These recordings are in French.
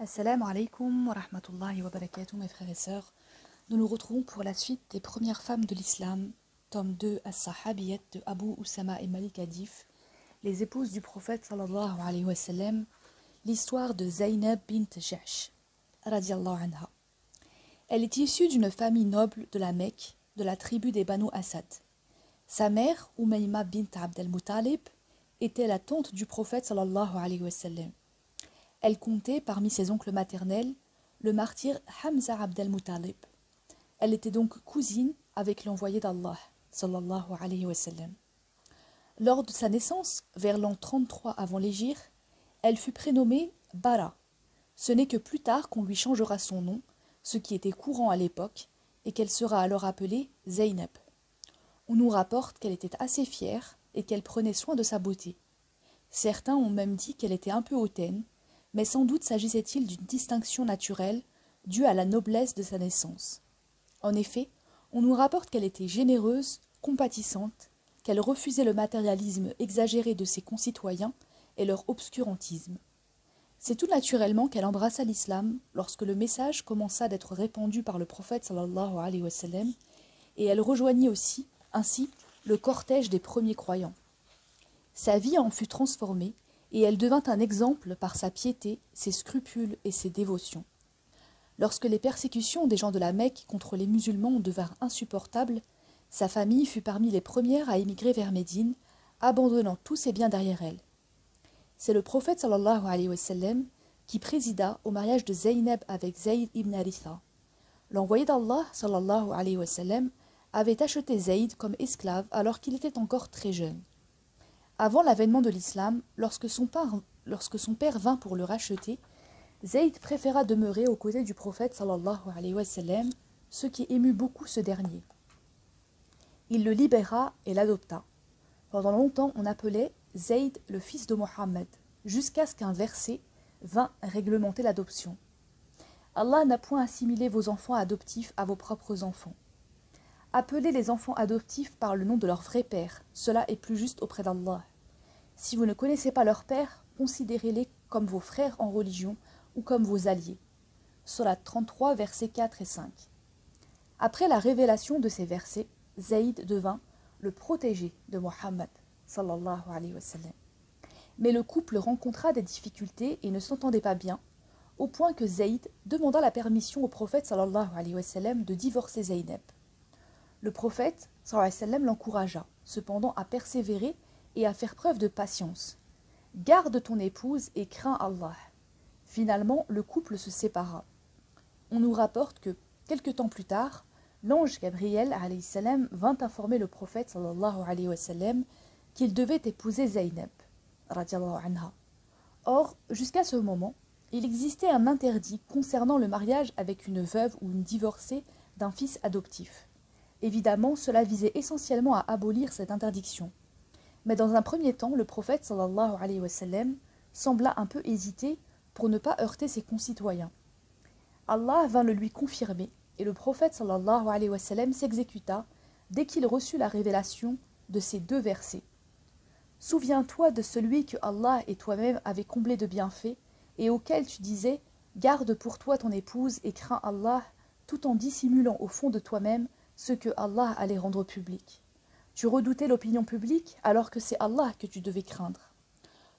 Assalamu alaikum wa rahmatullahi wa barakatuh, mes frères et sœurs. Nous nous retrouvons pour la suite des premières femmes de l'islam, tome 2 As-Sahabiyat de Abu Usama et Malik Adif, les épouses du prophète sallallahu alayhi wa sallam, l'histoire de Zaynab bint Jahsh, radiallahu anha. Elle est issue d'une famille noble de la Mecque, de la tribu des Banu Asad. Sa mère, Umayma bint Abd al-Muttalib, était la tante du prophète sallallahu alayhi wa sallam. Elle comptait parmi ses oncles maternels le martyr Hamza Abd al-Muttalib. Elle était donc cousine avec l'envoyé d'Allah, sallallahu alayhi wa sallam. Lors de sa naissance, vers l'an 33 avant l'Hégire, elle fut prénommée Bara. Ce n'est que plus tard qu'on lui changera son nom, ce qui était courant à l'époque, et qu'elle sera alors appelée Zaynab. On nous rapporte qu'elle était assez fière et qu'elle prenait soin de sa beauté. Certains ont même dit qu'elle était un peu hautaine, mais sans doute s'agissait-il d'une distinction naturelle due à la noblesse de sa naissance. En effet, on nous rapporte qu'elle était généreuse, compatissante, qu'elle refusait le matérialisme exagéré de ses concitoyens et leur obscurantisme. C'est tout naturellement qu'elle embrassa l'islam lorsque le message commença d'être répandu par le prophète sallallahu alayhi wa sallam, et elle rejoignit aussi, ainsi, le cortège des premiers croyants. Sa vie en fut transformée, et elle devint un exemple par sa piété, ses scrupules et ses dévotions. Lorsque les persécutions des gens de la Mecque contre les musulmans devinrent insupportables, sa famille fut parmi les premières à émigrer vers Médine, abandonnant tous ses biens derrière elle. C'est le prophète sallallahu alayhi wa sallam qui présida au mariage de Zaynab avec Zayd ibn Haritha. L'envoyé d'Allah sallallahu alayhi wa sallam avait acheté Zayd comme esclave alors qu'il était encore très jeune. Avant l'avènement de l'islam, lorsque son père vint pour le racheter, Zayd préféra demeurer aux côtés du prophète sallallahu alayhi wa sallam, ce qui émut beaucoup ce dernier. Il le libéra et l'adopta. Pendant longtemps, on appelait Zayd le fils de Mohammed, jusqu'à ce qu'un verset vint réglementer l'adoption. Allah n'a point assimilé vos enfants adoptifs à vos propres enfants. Appelez les enfants adoptifs par le nom de leur vrai père, cela est plus juste auprès d'Allah. Si vous ne connaissez pas leur père, considérez-les comme vos frères en religion ou comme vos alliés. Sourate 33, versets 4 et 5. Après la révélation de ces versets, Zayd devint le protégé de Mohammed, sallallahu alayhi wa sallam. Mais le couple rencontra des difficultés et ne s'entendait pas bien, au point que Zayd demanda la permission au prophète sallallahu alayhi wa sallam de divorcer Zaynab. Le prophète sallallahu alayhi wa sallam l'encouragea, cependant à persévérer et à faire preuve de patience. Garde ton épouse et crains Allah. Finalement, le couple se sépara. On nous rapporte que, quelque temps plus tard, l'ange Gabriel alayhi salam vint informer le prophète sallallahu alayhi wa sallam qu'il devait épouser Zaynab, radiallahu anha. Or, jusqu'à ce moment, il existait un interdit concernant le mariage avec une veuve ou une divorcée d'un fils adoptif. Évidemment, cela visait essentiellement à abolir cette interdiction. Mais dans un premier temps, le prophète sallallahu alayhi wa sallam sembla un peu hésiter pour ne pas heurter ses concitoyens. Allah vint le lui confirmer et le prophète sallallahu alayhi wa sallam s'exécuta dès qu'il reçut la révélation de ces deux versets. Souviens-toi de celui que Allah et toi-même avez comblé de bienfaits et auquel tu disais « Garde pour toi ton épouse et crains Allah » tout en dissimulant au fond de toi-même ce que Allah allait rendre public. Tu redoutais l'opinion publique alors que c'est Allah que tu devais craindre.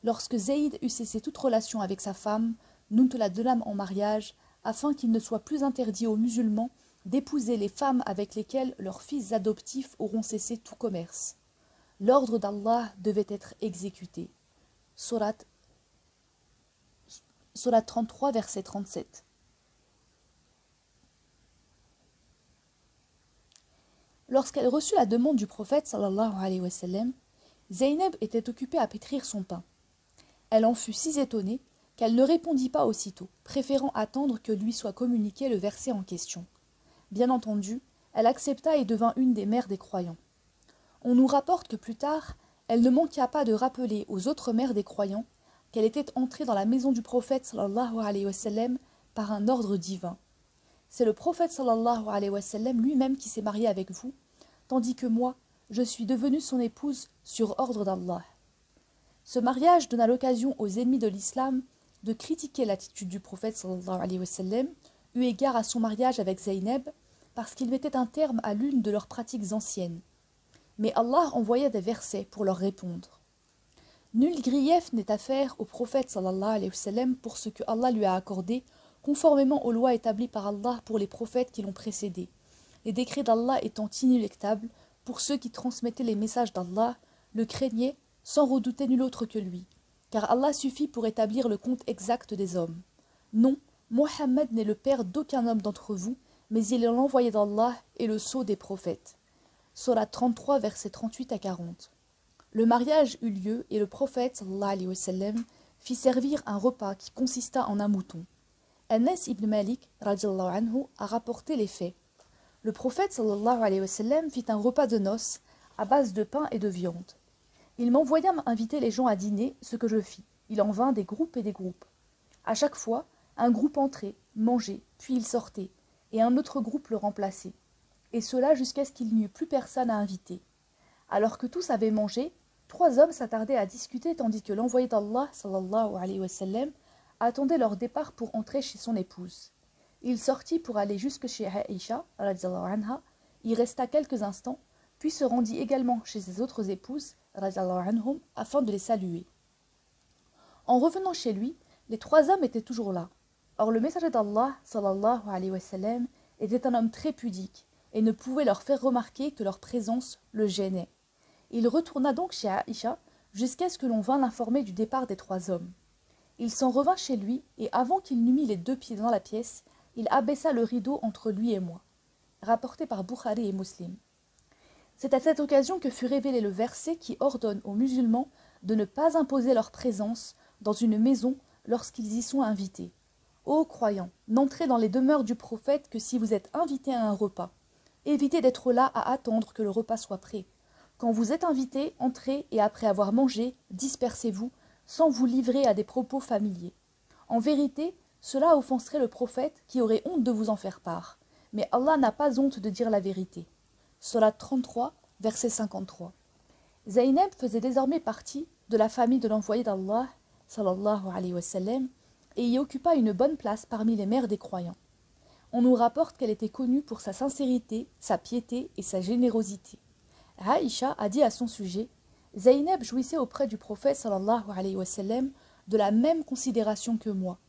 Lorsque Zayd eut cessé toute relation avec sa femme, nous te la donnâmes en mariage afin qu'il ne soit plus interdit aux musulmans d'épouser les femmes avec lesquelles leurs fils adoptifs auront cessé tout commerce. L'ordre d'Allah devait être exécuté. Sourate 33, verset 37. Lorsqu'elle reçut la demande du prophète sallallahu alayhi wa sallam, Zaynab était occupée à pétrir son pain. Elle en fut si étonnée qu'elle ne répondit pas aussitôt, préférant attendre que lui soit communiqué le verset en question. Bien entendu, elle accepta et devint une des mères des croyants. On nous rapporte que plus tard, elle ne manqua pas de rappeler aux autres mères des croyants qu'elle était entrée dans la maison du prophète sallallahu alayhi wa sallam par un ordre divin. C'est le prophète sallallahu alayhi wa sallam lui-même qui s'est marié avec vous, tandis que moi, je suis devenue son épouse sur ordre d'Allah. Ce mariage donna l'occasion aux ennemis de l'islam de critiquer l'attitude du prophète sallallahu alayhi wa sallam, eu égard à son mariage avec Zaynab, parce qu'il mettait un terme à l'une de leurs pratiques anciennes. Mais Allah envoya des versets pour leur répondre. Nul grief n'est à faire au prophète sallallahu alayhi wa sallam pour ce que Allah lui a accordé, conformément aux lois établies par Allah pour les prophètes qui l'ont précédé, les décrets d'Allah étant inéluctables pour ceux qui transmettaient les messages d'Allah, le craignaient sans redouter nul autre que lui, car Allah suffit pour établir le compte exact des hommes. Non, Mohammed n'est le père d'aucun homme d'entre vous, mais il est l'envoyé d'Allah et le sceau des prophètes. Sourate 33, versets 38 à 40. Le mariage eut lieu et le prophète sallallahu alayhi wa sallam fit servir un repas qui consista en un mouton. Anas ibn Malik radiallahu anhu a rapporté les faits. Le prophète sallallahu alayhi wa sallam fit un repas de noces à base de pain et de viande. Il m'envoya inviter les gens à dîner, ce que je fis. Il en vint des groupes et des groupes. À chaque fois, un groupe entrait, mangeait, puis il sortait, et un autre groupe le remplaçait. Et cela jusqu'à ce qu'il n'y eût plus personne à inviter. Alors que tous avaient mangé, 3 hommes s'attardaient à discuter tandis que l'envoyé d'Allah sallallahu alayhi wa sallam attendait leur départ pour entrer chez son épouse. Il sortit pour aller jusque chez Aïcha, radiallahu anha, y resta quelques instants, puis se rendit également chez ses autres épouses, radiallahu anhum, afin de les saluer. En revenant chez lui, les 3 hommes étaient toujours là. Or le messager d'Allah, sallallahu alayhi wa sallam, était un homme très pudique et ne pouvait leur faire remarquer que leur présence le gênait. Il retourna donc chez Aïcha jusqu'à ce que l'on vînt l'informer du départ des 3 hommes. Il s'en revint chez lui et avant qu'il n'eût mis les 2 pieds dans la pièce, il abaissa le rideau entre lui et moi. Rapporté par Bukhari et Muslim. C'est à cette occasion que fut révélé le verset qui ordonne aux musulmans de ne pas imposer leur présence dans une maison lorsqu'ils y sont invités. Ô croyants, n'entrez dans les demeures du prophète que si vous êtes invités à un repas. Évitez d'être là à attendre que le repas soit prêt. Quand vous êtes invités, entrez et après avoir mangé, dispersez-vous, sans vous livrer à des propos familiers. En vérité, cela offenserait le prophète qui aurait honte de vous en faire part. Mais Allah n'a pas honte de dire la vérité. Sourate 33, verset 53. Zaynab faisait désormais partie de la famille de l'envoyé d'Allah, sallallahu alayhi wa sallam, et y occupa une bonne place parmi les mères des croyants. On nous rapporte qu'elle était connue pour sa sincérité, sa piété et sa générosité. Aïcha a dit à son sujet, Zaynab jouissait auprès du prophète sallallahu alayhi wa sallam de la même considération que moi.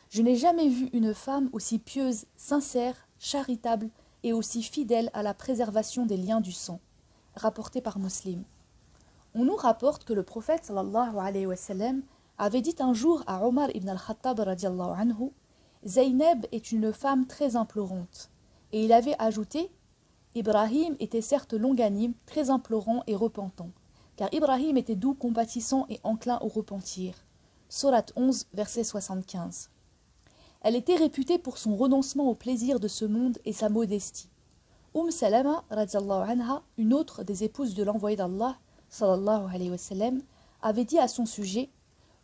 Je n'ai jamais vu une femme aussi pieuse, sincère, charitable et aussi fidèle à la préservation des liens du sang. Rapporté par Muslim. On nous rapporte que le prophète sallallahu alayhi wa sallam avait dit un jour à Omar ibn al-Khattab radiallahu anhu, Zaynab est une femme très implorante. Et il avait ajouté, Ibrahim était certes longanime, très implorant et repentant, car Ibrahim était doux, compatissant et enclin au repentir. Sourate 11, verset 75. Elle était réputée pour son renoncement au plaisir de ce monde et sa modestie. Salama radiallahu anha, une autre des épouses de l'envoyé d'Allah, sallallahu alayhi wa sallam, avait dit à son sujet,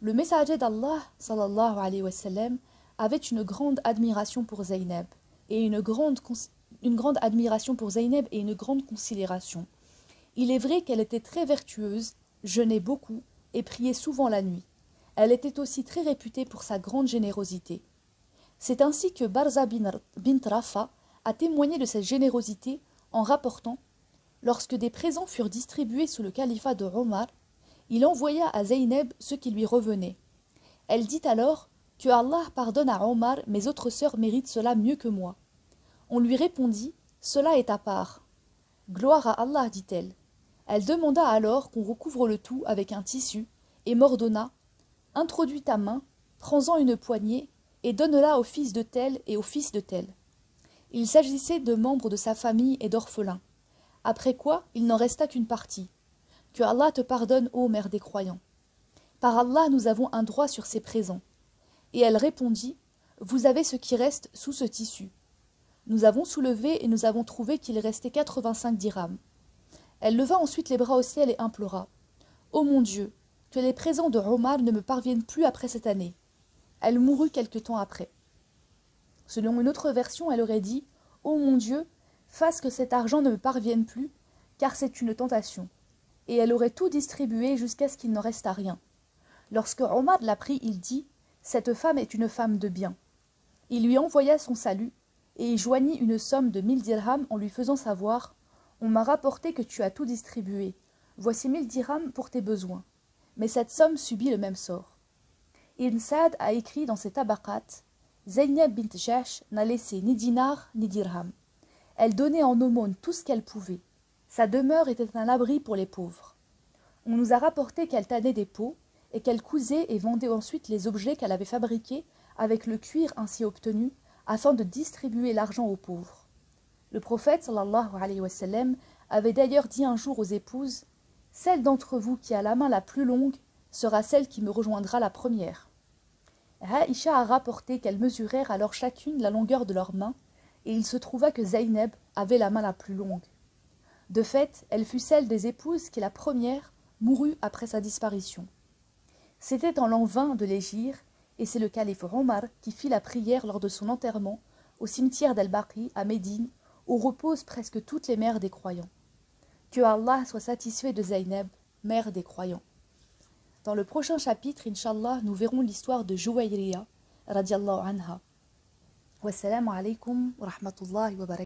le messager d'Allah, sallallahu alayhi wa sallam, avait une grande admiration pour Zaynab et une grande admiration pour Zaynab et une grande considération. Il est vrai qu'elle était très vertueuse, jeûnait beaucoup et priait souvent la nuit. Elle était aussi très réputée pour sa grande générosité. C'est ainsi que Barza bint Rafa a témoigné de cette générosité en rapportant, lorsque des présents furent distribués sous le califat de Omar, il envoya à Zaynab ce qui lui revenait. Elle dit alors que Allah pardonne à Omar, mes autres sœurs méritent cela mieux que moi. On lui répondit, cela est à part. Gloire à Allah, dit-elle. Elle demanda alors qu'on recouvre le tout avec un tissu et m'ordonna, introduis ta main, prends-en une poignée et donne-la au fils de tel et au fils de tel. Il s'agissait de membres de sa famille et d'orphelins. Après quoi, il n'en resta qu'une partie. Que Allah te pardonne, ô mère des croyants. Par Allah, nous avons un droit sur ces présents. Et elle répondit, vous avez ce qui reste sous ce tissu. Nous avons soulevé et nous avons trouvé qu'il restait 85 dirhams. Elle leva ensuite les bras au ciel et implora, ô mon Dieu, que les présents de Omar ne me parviennent plus après cette année. Elle mourut quelque temps après. Selon une autre version, elle aurait dit, ô mon Dieu, fasse que cet argent ne me parvienne plus, car c'est une tentation. Et elle aurait tout distribué jusqu'à ce qu'il n'en restât rien. Lorsque Omar l'apprit, il dit, Cette femme est une femme de bien. Il lui envoya son salut et y joignit une somme de 1000 dirhams en lui faisant savoir « On m'a rapporté que tu as tout distribué. Voici 1000 dirhams pour tes besoins. » Mais cette somme subit le même sort. Ibn Sa'd a écrit dans ses tabaqat « Zaynab bint Jahsh n'a laissé ni dinar ni dirham. Elle donnait en aumône tout ce qu'elle pouvait. Sa demeure était un abri pour les pauvres. On nous a rapporté qu'elle tannait des peaux et qu'elle cousait et vendait ensuite les objets qu'elle avait fabriqués avec le cuir ainsi obtenu afin de distribuer l'argent aux pauvres. Le prophète sallallahu alayhi wa sallam avait d'ailleurs dit un jour aux épouses « Celle d'entre vous qui a la main la plus longue sera celle qui me rejoindra la première. » Aïcha a rapporté qu'elles mesurèrent alors chacune la longueur de leurs mains et il se trouva que Zaynab avait la main la plus longue. De fait, elle fut celle des épouses qui la première mourut après sa disparition. C'était en l'an 20 de l'Hégire et c'est le calife Omar qui fit la prière lors de son enterrement au cimetière d'Al-Baqi à Médine où reposent presque toutes les mères des croyants. Que Allah soit satisfait de Zaynab, mère des croyants. Dans le prochain chapitre, Inch'Allah, nous verrons l'histoire de Juwayriya, radiallahu anha. Wassalamu alaikum wa rahmatullahi wa barakatuh.